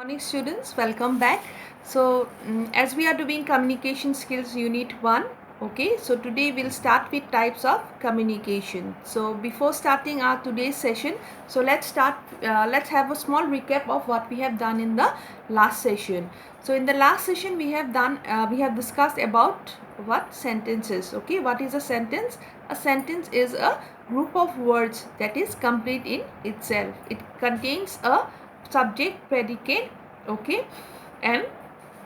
Morning students, welcome back. So as we are doing communication skills unit 1, okay, so today we'll start with types of communication. So before starting our today's session, so let's have a small recap of what we have done in the last session. So in the last session we have discussed about what sentences. Okay, what is a sentence? A sentence is a group of words that is complete in itself. It contains a subject, predicate, okay, and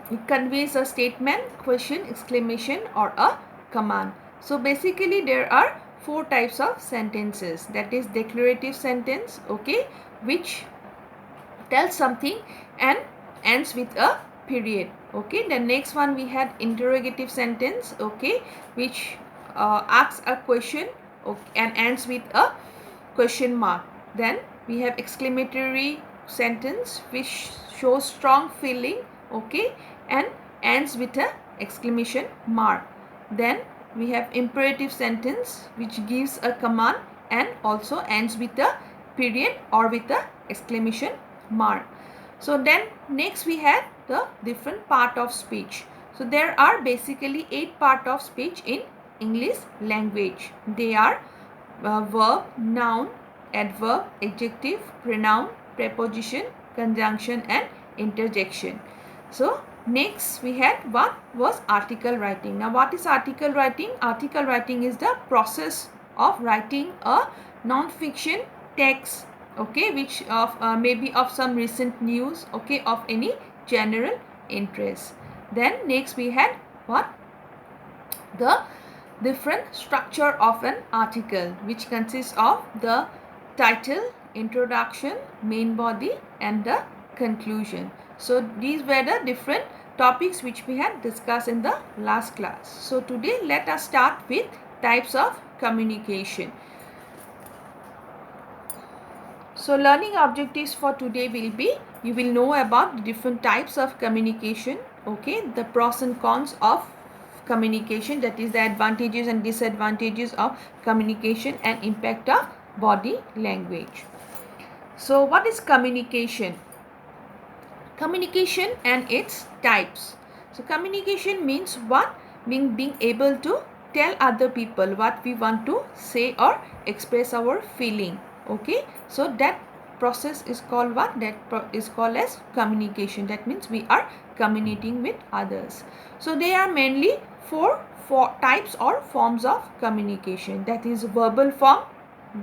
it conveys a statement, question, exclamation, or a command. So basically there are four types of sentences. That is declarative sentence, okay, which tells something and ends with a period. Okay, the next one we had interrogative sentence, okay, which asks a question, okay, and ends with a question mark. Then we have exclamatory sentence which shows strong feeling, okay, and ends with a exclamation mark. Then we have imperative sentence which gives a command and also ends with a period or with a exclamation mark. So then next we have the different part of speech. So there are basically 8 part of speech in English language. They are verb, noun, adverb, adjective, pronoun, preposition, conjunction and interjection. So next we had what was article writing. Now what is article writing? Article writing is the process of writing a non-fiction text, okay, which of maybe of some recent news, okay, of any general interest. Then next we had what? The different structure of an article, which consists of the title, introduction, main body and the conclusion. So these were the different topics which we had discussed in the last class. So today let us start with types of communication. So learning objectives for today will be, you will know about the different types of communication, okay, the pros and cons of communication, that is the advantages and disadvantages of communication and impact of body language. So what is communication? Communication and its types. So communication means what? Being able to tell other people what we want to say or express our feeling, okay. So that process is called what? That is called as communication. That means we are communicating with others. So there are mainly four types or forms of communication. That is verbal form,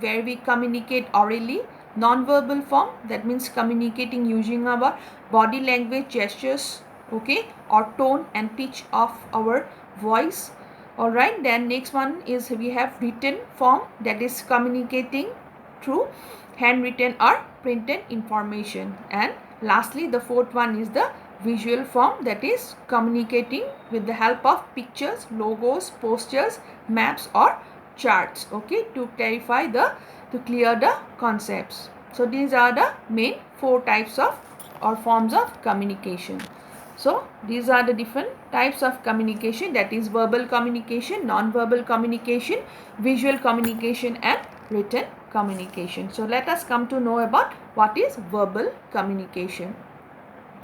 where we communicate orally. Non-verbal form, that means communicating using our body language, gestures, okay, or tone and pitch of our voice. Alright, then next one is we have written form, that is communicating through handwritten or printed information. And lastly the fourth one is the visual form, that is communicating with the help of pictures, logos, posters, maps or charts, okay, to clarify to clear the concepts. So these are the main four types of or forms of communication. So these are the different types of communication, that is verbal communication, non-verbal communication, visual communication and written communication. So let us come to know about what is verbal communication.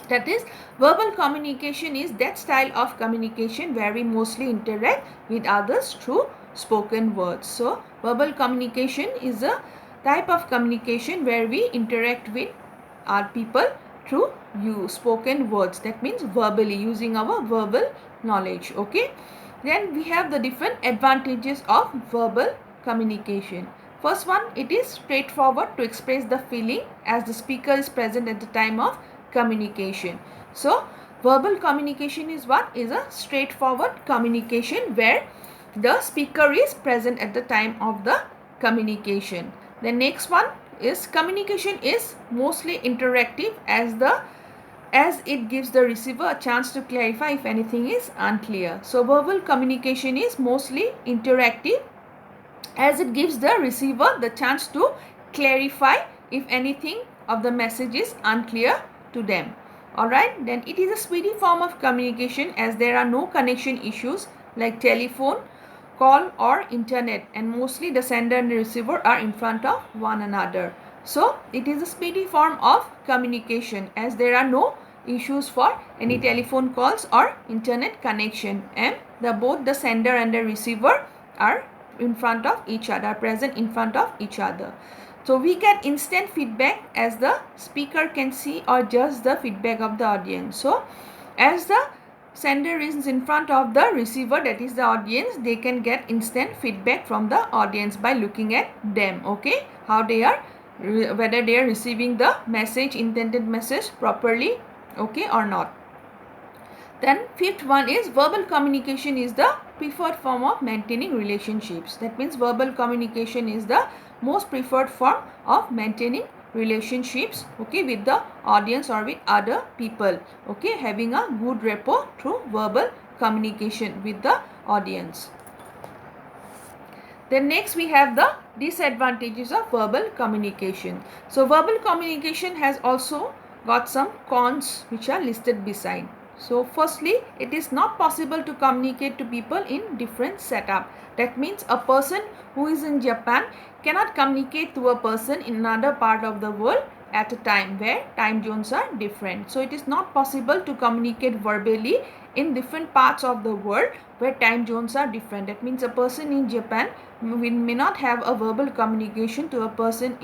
That is, verbal communication is that style of communication where we mostly interact with others through spoken words. So verbal communication is a type of communication where we interact with our people through spoken words. That means verbally, using our verbal knowledge, okay. Then we have the different advantages of verbal communication. First one, it is straightforward to express the feeling as the speaker is present at the time of communication. So verbal communication is what? Is a straightforward communication where the speaker is present at the time of the communication. The next one is communication is mostly interactive as it gives the receiver a chance to clarify if anything is unclear. So verbal communication is mostly interactive as it gives the receiver the chance to clarify if anything of the message is unclear to them. Alright, then it is a speedy form of communication as there are no connection issues like telephone, call or internet, and mostly the sender and the receiver are in front of one another. So it is a speedy form of communication, as there are no issues for any telephone calls or internet connection, and both the sender and the receiver are in front of each other, present in front of each other. So we get instant feedback, as the speaker can see or judge the feedback of the audience. So as the sender is in front of the receiver, that is the audience, they can get instant feedback from the audience by looking at them, okay, how they are, whether they are receiving the message, intended message properly, okay, or not. Then fifth one is verbal communication is the preferred form of maintaining relationships. That means verbal communication is the most preferred form of maintaining relationships, okay, with the audience or with other people, okay, having a good rapport through verbal communication with the audience. Then next we have the disadvantages of verbal communication. So verbal communication has also got some cons which are listed beside. So firstly, it is not possible to communicate to people in different setup. That means a person who is in Japan cannot communicate to a person in another part of the world at a time where time zones are different. So it is not possible to communicate verbally in different parts of the world where time zones are different. That means a person in Japan may not have a verbal communication to a person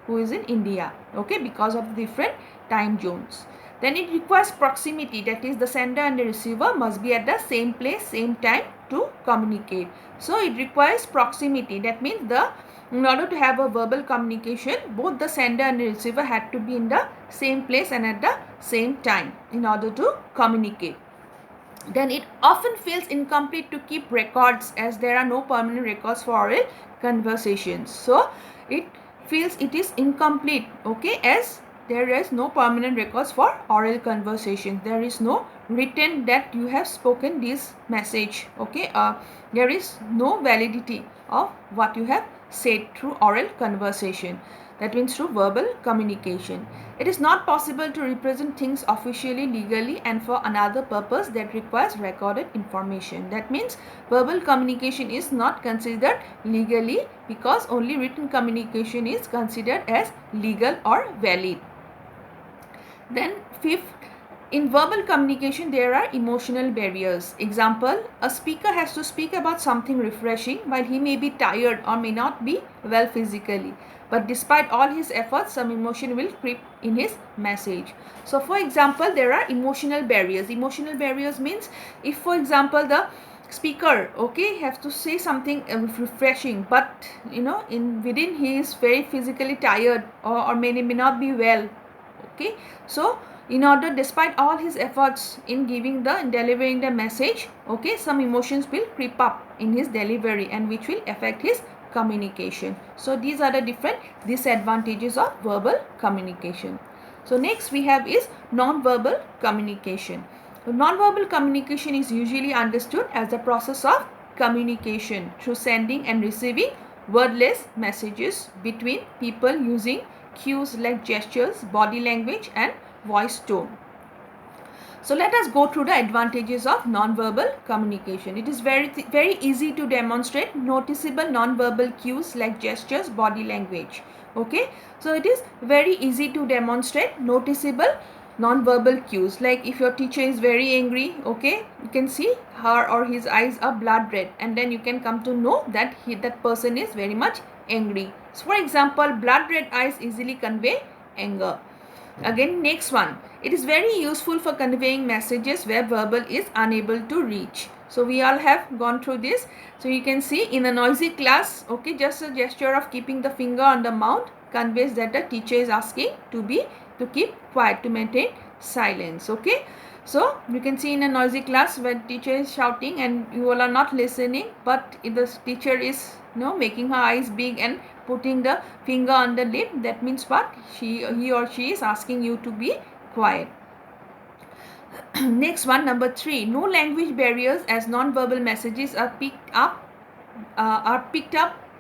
who is in India, okay, because of different time zones. Then it requires proximity, that is the sender and the receiver must be at the same place, same time to communicate. So it requires proximity. That means in order to have a verbal communication, both the sender and the receiver had to be in the same place and at the same time in order to communicate. Then it often feels incomplete to keep records, as there are no permanent records for oral conversations. So it feels it is incomplete, okay, as there is no permanent records for oral conversation. There is no written that you have spoken this message, okay, there is no validity of what you have said through oral conversation. That means through verbal communication. It is not possible to represent things officially, legally, and for another purpose that requires recorded information. That means verbal communication is not considered legally, because only written communication is considered as legal or valid. Then fifth, in verbal communication there are emotional barriers. Example, a speaker has to speak about something refreshing while he may be tired or may not be well physically, but despite all his efforts, some emotion will creep in his message. So for example, there are emotional barriers. Emotional barriers means, if for example the speaker, okay, have to say something refreshing, but within he is very physically tired or may not be well, okay, so in order, despite all his efforts in delivering the message, okay, some emotions will creep up in his delivery and which will affect his communication. So these are the different disadvantages of verbal communication. So next we have is non-verbal communication. So non-verbal communication is usually understood as the process of communication through sending and receiving wordless messages between people using cues like gestures, body language, and voice tone. So let us go through the advantages of non-verbal communication. It is very easy to demonstrate noticeable non-verbal cues like gestures, body language. Okay, so it is very easy to demonstrate noticeable non-verbal cues. Like if your teacher is very angry, okay, you can see her or his eyes are blood red, and then you can come to know that that person is very much angry. So for example, blood red eyes easily convey anger. Again, next one, it is very useful for conveying messages where verbal is unable to reach. So we all have gone through this. So you can see in a noisy class, okay, just a gesture of keeping the finger on the mouth conveys that the teacher is asking to keep quiet, to maintain silence, okay. So you can see in a noisy class when teacher is shouting and you all are not listening, but if the teacher is making her eyes big and putting the finger on the lip, that means what? He or she is asking you to be quiet. Next one, number 3, no language barriers, as non-verbal messages are picked up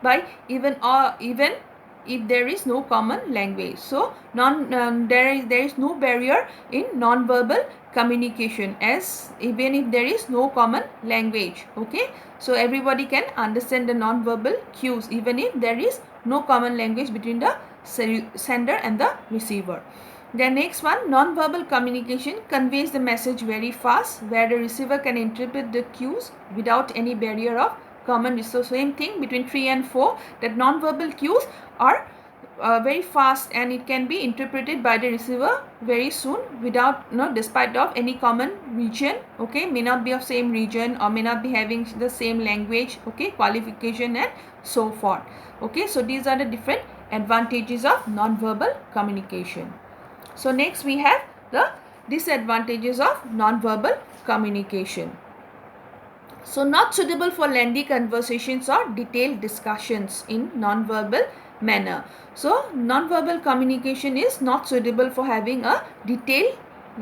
by even if there is no common language. So there is no barrier in non-verbal communication, as even if there is no common language, okay. So everybody can understand the non-verbal cues even if there is no common language between the sender and the receiver. The next one, non-verbal communication conveys the message very fast, where the receiver can interpret the cues without any barrier of common. So same thing between 3 and 4, that non-verbal cues are very fast and it can be interpreted by the receiver very soon without despite of any common region, okay, may not be of same region or may not be having the same language, okay, qualification and so forth. Okay, so these are the different advantages of non-verbal communication. So next we have the disadvantages of non-verbal communication. So not suitable for lengthy conversations or detailed discussions in non-verbal manner. So non-verbal communication is not suitable for having a detailed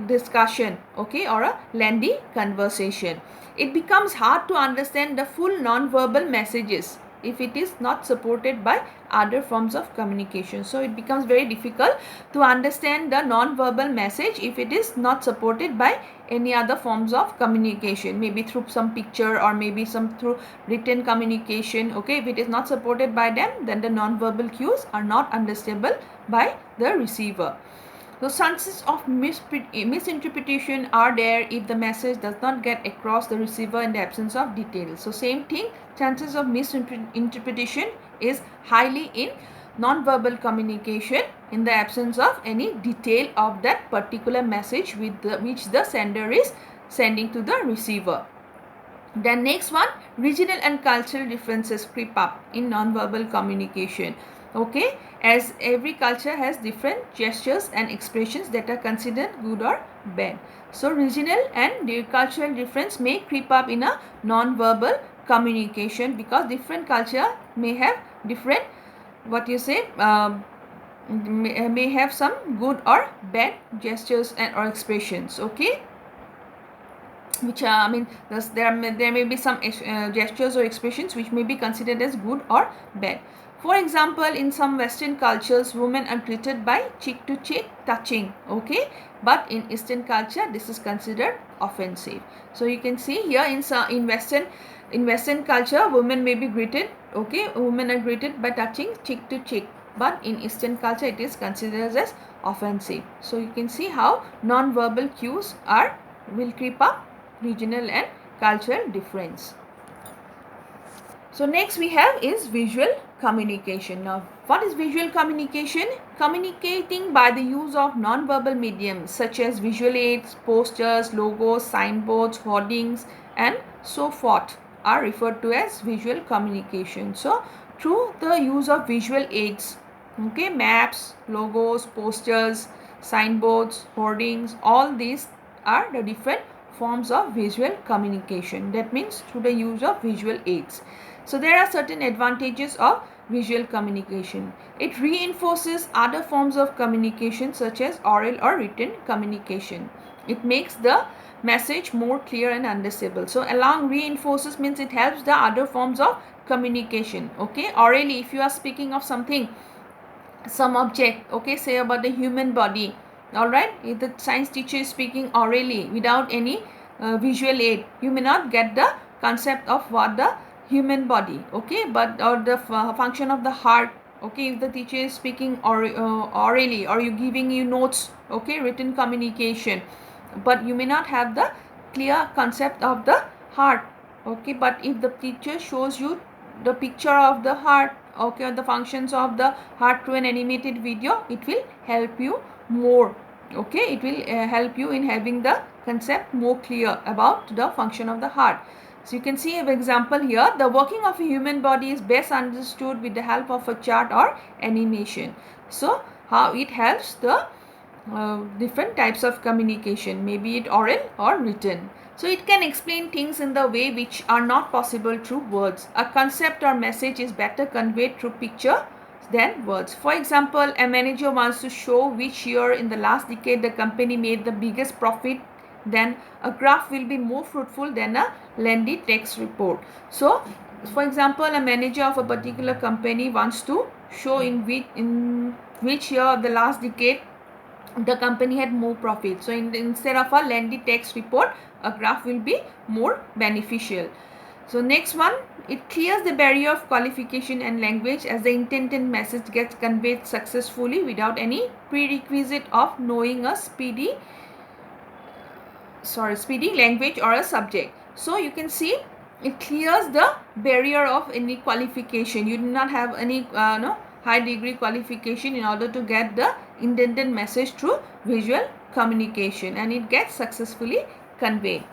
discussion, okay, or a lengthy conversation. It becomes hard to understand the full non-verbal messages if it is not supported by other forms of communication. So it becomes very difficult to understand the non-verbal message if it is not supported by any other forms of communication, maybe through some picture or maybe some through written communication, okay. If it is not supported by them, then the non-verbal cues are not understandable by the receiver. So chances of misinterpretation are there if the message does not get across the receiver in the absence of details. So same thing, chances of misinterpretation is highly in non-verbal communication in the absence of any detail of that particular message which the sender is sending to the receiver. Then next one, regional and cultural differences creep up in non-verbal communication. Okay, as every culture has different gestures and expressions that are considered good or bad. So regional and cultural difference may creep up in a non-verbal communication because different culture may have different may have some good or bad gestures and or expressions, okay, which there may be some gestures or expressions which may be considered as good or bad. For example, in some Western cultures, women are greeted by cheek to cheek touching, okay, but in Eastern culture this is considered offensive. So you can see here in Western culture, women may be greeted, okay, women are greeted by touching cheek to cheek, but in Eastern culture it is considered as offensive. So you can see how non-verbal cues will creep up regional and cultural difference. So next we have is visual communication. Now what is visual communication? Communicating by the use of non-verbal mediums such as visual aids, posters, logos, signboards, hoardings and so forth are referred to as visual communication. So through the use of visual aids, okay, maps, logos, posters, signboards, hoardings, all these are the different forms of visual communication. That means through the use of visual aids. So there are certain advantages of visual communication. It reinforces other forms of communication such as oral or written communication. It makes the message more clear and understandable. So along reinforces means it helps the other forms of communication, okay. Orally, if you are speaking of something, some object, okay, say about the human body, all right, if the science teacher is speaking orally without any visual aid, you may not get the concept of what the human body, okay, but or the function of the heart, okay, if the teacher is speaking orally or you giving you notes, okay, written communication, but you may not have the clear concept of the heart, okay, but if the teacher shows you the picture of the heart, okay, or the functions of the heart through an animated video, it will help you more, okay, it will help you in having the concept more clear about the function of the heart. So you can see an example here. The working of a human body is best understood with the help of a chart or animation. So how it helps the different types of communication, maybe it oral or written. So it can explain things in the way which are not possible through words. A concept or message is better conveyed through picture than words. For example, a manager wants to show which year in the last decade the company made the biggest profit, then a graph will be more fruitful than a lengthy text report. So for example, a manager of a particular company wants to show in which year of the last decade the company had more profit. So instead of a lengthy text report, a graph will be more beneficial. So next one, it clears the barrier of qualification and language as the intended message gets conveyed successfully without any prerequisite of knowing a speedy language or a subject. So you can see it clears the barrier of any qualification. You do not have any high degree qualification in order to get the intended message through visual communication, and it gets successfully conveyed.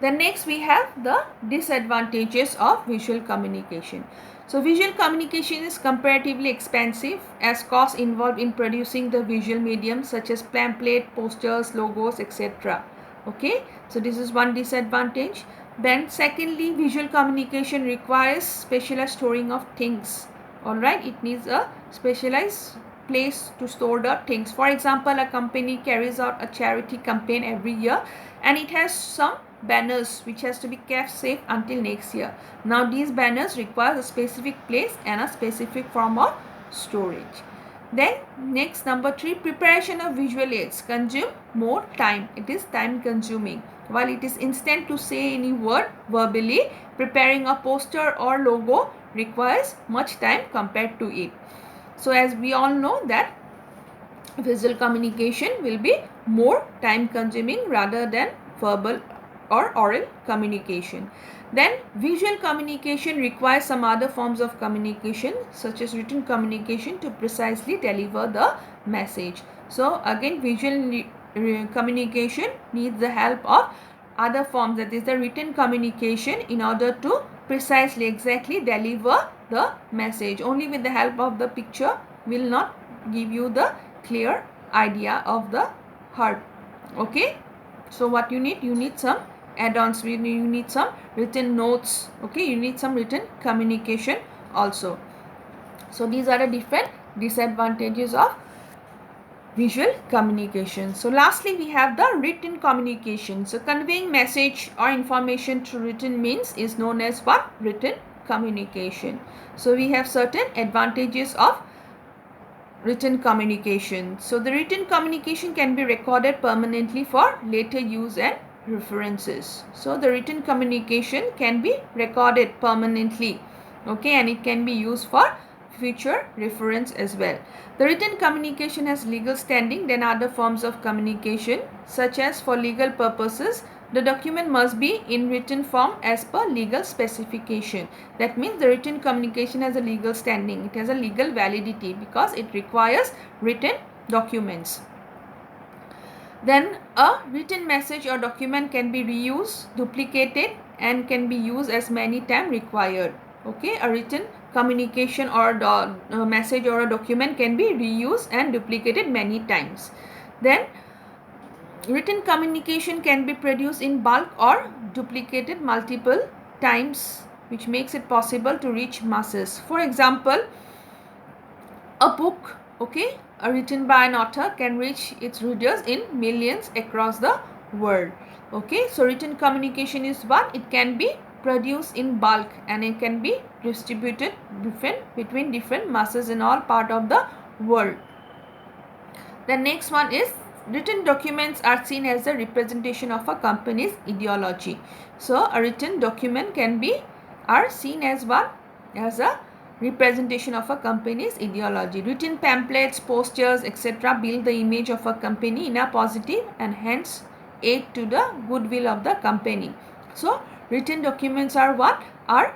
Then next we have the disadvantages of visual communication. So visual communication is comparatively expensive as costs involved in producing the visual medium such as pamphlet, posters, logos, etc. Okay, so this is one disadvantage. Then secondly, visual communication requires specialized storing of things. Alright, it needs a specialized place to store the things. For example, a company carries out a charity campaign every year and it has some banners which has to be kept safe until next year. Now these banners require a specific place and a specific form of storage. Then next, number 3, preparation of visual aids consume more time. It is time consuming. While it is instant to say any word verbally, preparing a poster or logo requires much time compared to it. So as we all know that visual communication will be more time consuming rather than verbal or oral communication. Then visual communication requires some other forms of communication such as written communication to precisely deliver the message. So again, visual communication needs the help of other forms, that is the written communication, in order to precisely exactly deliver the message. Only with the help of the picture will not give you the clear idea of the heart. Okay, so what you need some add-ons, you need some written notes. Okay, you need some written communication also. So these are the different disadvantages of visual communication. So lastly, we have the written communication. So conveying message or information through written means is known as what? Written communication. So we have certain advantages of written communication. So the written communication can be recorded permanently for later use and references. So the written communication can be recorded permanently, okay, and it can be used for future reference as well. The written communication has legal standing than other forms of communication, such as for legal purposes the document must be in written form as per legal specification. That means the written communication has a legal standing, it has a legal validity because it requires written documents. Then a written message or document can be reused, duplicated, and can be used as many times required. Okay, a written communication or a message or a document can be reused and duplicated many times. Then written communication can be produced in bulk or duplicated multiple times, which makes it possible to reach masses. For example, a book, okay, written by an author can reach its readers in millions across the world. Okay, so written communication is what? It can be produced in bulk and it can be distributed between different masses in all part of the world. The next one is written documents are seen as a representation of a company's ideology. So a written document are seen as what? As a representation of a company's ideology. Written pamphlets, posters, etc. build the image of a company in a positive and hence aid to the goodwill of the company. So written documents are what? Are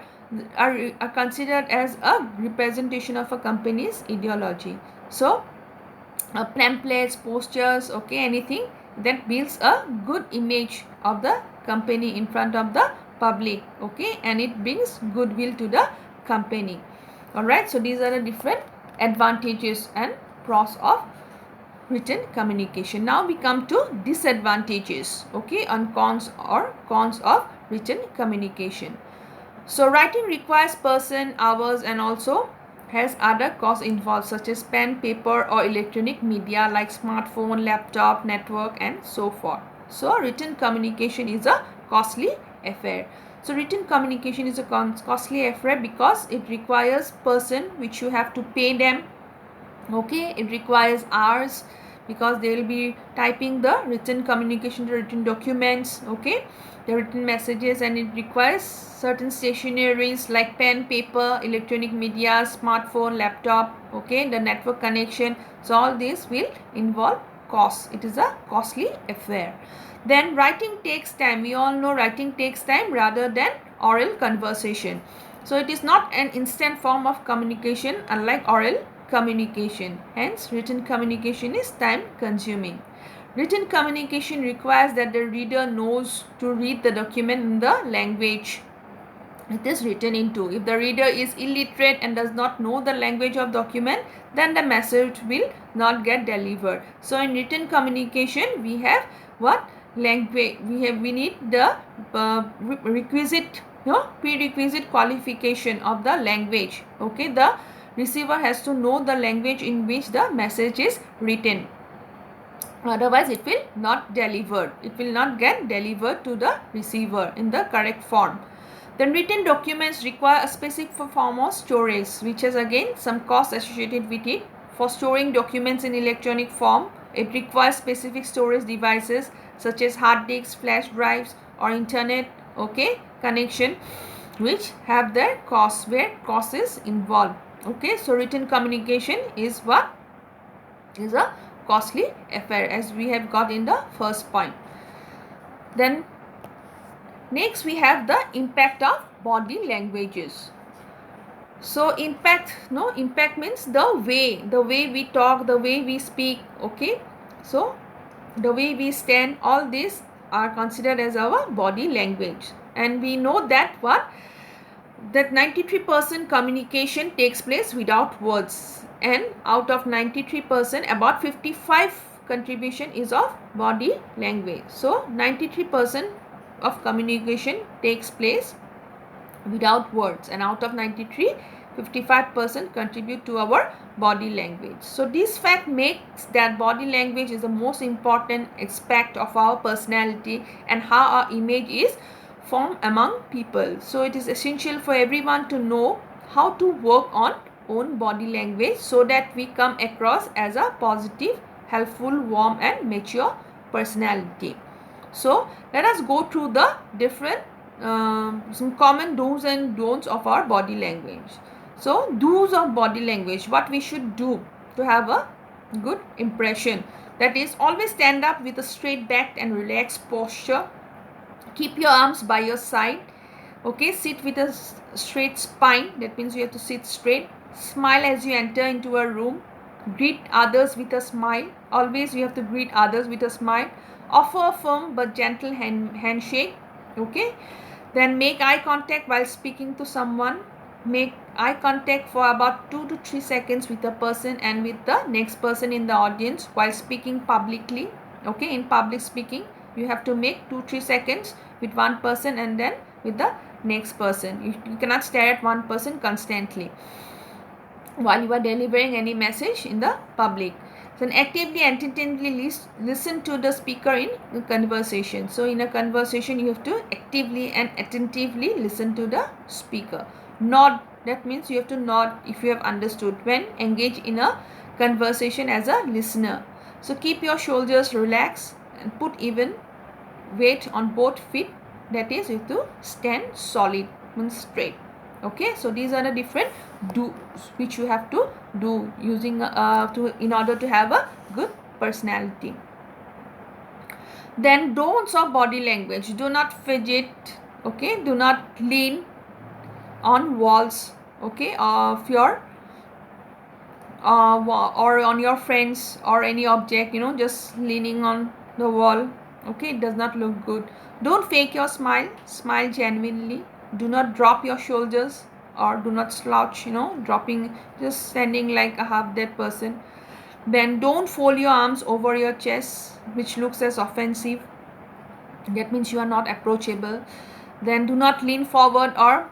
considered as a representation of a company's ideology. So pamphlets, posters, okay, anything that builds a good image of the company in front of the public, okay, and it brings goodwill to the company. Alright, so these are the different advantages and pros of written communication. Now we come to disadvantages, okay, and cons of written communication. So writing requires person, hours, and also has other costs involved such as pen, paper, or electronic media like smartphone, laptop, network, and so forth. So written communication is a costly affair. So written communication is a costly affair because it requires person which you have to pay them, okay, it requires hours because they will be typing the written communication, the written documents, okay, the written messages, and it requires certain stationaries like pen, paper, electronic media, smartphone, laptop, okay, the network connection. So all this will involve cost. It is a costly affair. Then writing takes time. We all know writing takes time rather than oral conversation. So it is not an instant form of communication unlike oral communication. Hence, written communication is time consuming. Written communication requires that the reader knows to read the document in the language it is written into. If the reader is illiterate and does not know the language of document, then the message will not get delivered. So in written communication, we have what language? We need the requisite, prerequisite qualification of the language. Okay, the receiver has to know the language in which the message is written. Otherwise, it will not delivered. It will not get delivered to the receiver in the correct form. Then written documents require a specific form of storage, which has again some cost associated with it. For storing documents in electronic form, it requires specific storage devices such as hard disks, flash drives, or internet, okay, connection, which have their costs, where cost is involved. Okay, so written communication is what is a costly affair, as we have got in the first point. Then next we have the impact of body languages. So impact means the way we talk, the way we speak, okay, so the way we stand, all these are considered as our body language. And we know that that 93% communication takes place without words, and out of 93%, about 55 contribution is of body language. So 93% of communication takes place without words, and out of 93, 55% contribute to our body language. So this fact makes that body language is the most important aspect of our personality and how our image is formed among people. So it is essential for everyone to know how to work on own body language so that we come across as a positive, helpful, warm and mature personality. So let us go through the different some common do's and don'ts of our body language. So do's of body language, what we should do to have a good impression, that is, always stand up with a straight back and relaxed posture. Keep your arms by your side, okay, sit with a straight spine, that means you have to sit straight. Smile as you enter into a room. Greet others with a smile, always you have to greet others with a smile. Offer a firm but gentle handshake, okay. Then make eye contact while speaking to someone. Make eye contact for about 2 to 3 seconds with a person and with the next person in the audience while speaking publicly, okay. In public speaking, you have to make 2-3 seconds with one person and then with the next person. You cannot stare at one person constantly while you are delivering any message in the public. So actively and attentively listen to the speaker in a conversation. So in a conversation, you have to actively and attentively listen to the speaker. Nod, that means you have to nod if you have understood when engage in a conversation as a listener. So keep your shoulders relaxed and put even weight on both feet, that is, you have to stand solid, means straight, okay. So these are the different do's which you have to do using in order to have a good personality. Then don'ts of body language: do not fidget, okay, do not lean on walls, okay, of your or on your friends or any object, just leaning on the wall, okay, it does not look good. Don't fake your smile, smile genuinely. Do not drop your shoulders or do not slouch, dropping, just standing like a half dead person. Then don't fold your arms over your chest, which looks as offensive, that means you are not approachable. Then do not lean forward or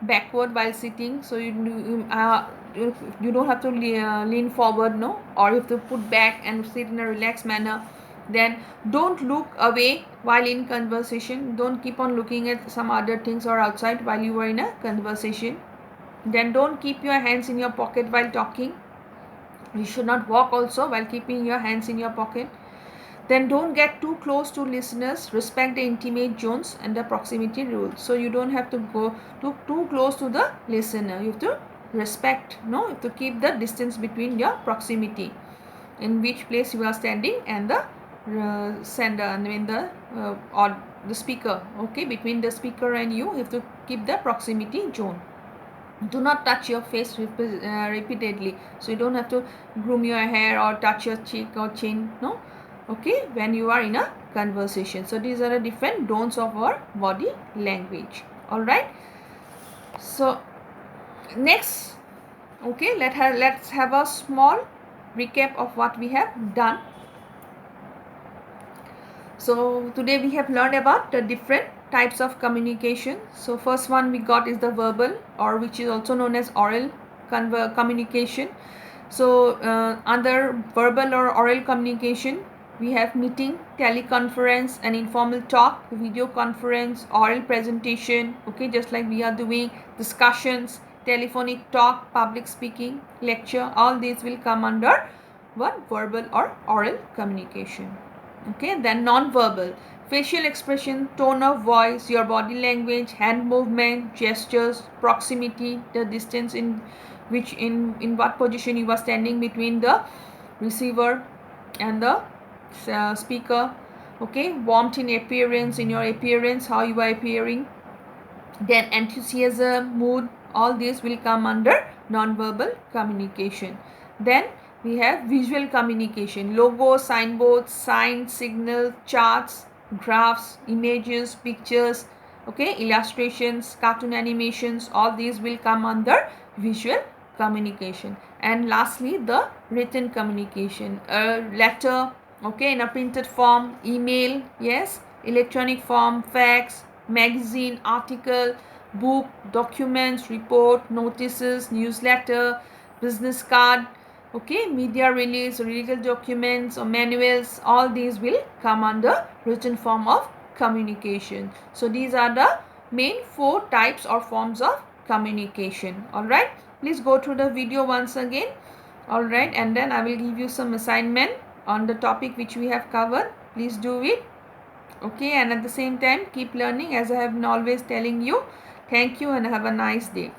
backward while sitting, so you don't have to lean forward, no, or you have to put back and sit in a relaxed manner. Then don't look away while in conversation, don't keep on looking at some other things or outside while you are in a conversation. Then don't keep your hands in your pocket while talking. You should not walk also while keeping your hands in your pocket. Then don't get too close to listeners. Respect the intimate zones and the proximity rules. So you don't have to go too close to the listener. You have to respect, no, you have to keep the distance between your proximity, in which place you are standing, and the sender, and when the or the speaker. Okay, between the speaker and you have to keep the proximity zone. Do not touch your face repeatedly, so you don't have to groom your hair or touch your cheek or chin, no. Okay, when you are in a conversation. So these are the different don'ts of our body language. All right, so next, okay, let's have a small recap of what we have done. So today we have learned about the different types of communication. So first one we got is the verbal, or which is also known as oral communication. So under verbal or oral communication, we have meeting, teleconference, and informal talk, video conference, oral presentation, okay, just like we are doing, discussions, telephonic talk, public speaking, lecture. All these will come under one, verbal or oral communication. Okay, then non-verbal, facial expression, tone of voice, your body language, hand movement, gestures, proximity, the distance in which in what position you are standing between the receiver and the speaker. Okay, warmth in appearance, in your appearance, how you are appearing, then enthusiasm, mood, all these will come under non-verbal communication. Then we have visual communication, logo, signboards, signs, signal, charts, graphs, images, pictures, okay, illustrations, cartoon animations, all these will come under visual communication. And lastly, the written communication, a letter, okay, in a printed form, email, yes, electronic form, fax, magazine, article, book, documents, report, notices, newsletter, business card, okay, media release, legal documents or manuals, all these will come under written form of communication. So these are the main 4 types or forms of communication. All right, please go through the video once again. All right, and then I will give you some assignment on the topic which we have covered. Please do it. Okay, and at the same time keep learning, as I have been always telling you. Thank you and have a nice day.